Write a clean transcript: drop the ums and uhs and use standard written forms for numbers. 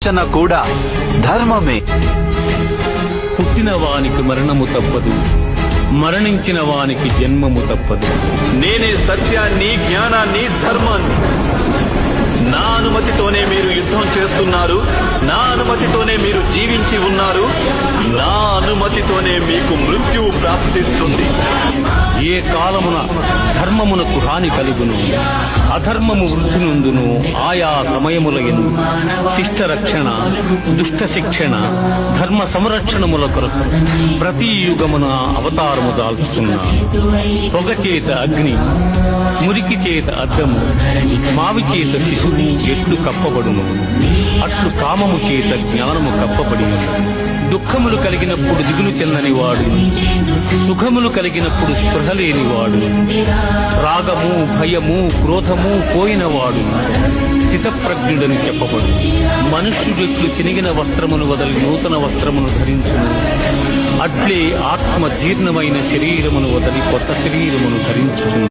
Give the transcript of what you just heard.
రక్షణ కూడా ధర్మమే. పుట్టిన వానికి మరణము తప్పదు, మరణించిన వానికి జన్మము తప్పదు. నేనే సత్యాన్ని, జ్ఞానాన్ని, ధర్మాన్ని. నా అనుమతితోనే మీరు యుద్ధం చేస్తున్నారు, నా అనుమతితోనే మీరు జీవించి ఉన్నారు, నా అనుమతితోనే మీకు మృత్యువు ప్రాప్తిస్తుంది. ఏ కాలమున ధర్మమునకు హాని కలుగును, అధర్మము వృద్ధి నుండును. ఆయా సమయముల యందు శిష్ట రక్షణ, దుష్ట శిక్షణ, ధర్మ సంరక్షణముల కొరకు ప్రతి యుగమున అవతారము దాల్చుతున్నా. పొగ చేత అగ్ని, మురికి చేత అద్దము, మావి చేత శిశువు ఎట్లు కప్పబడును, అట్లు కామము చేత జ్ఞానము కప్పబడి. దుఃఖములు కలిగినప్పుడు దిగులు చెందని వాడు, సుఖములు కలిగినప్పుడు స్పృహ లేనివాడు, రాగము, భయము, క్రోధము పోయినవాడు స్థితప్రజ్ఞుడని చెప్పబడు. మనుష్యుడెట్లు చినిగిన వస్త్రమును వదలి నూతన వస్త్రమును ధరించును, అట్లే ఆత్మ జీర్ణమైన శరీరమును వదలి కొత్త శరీరమును ధరించును.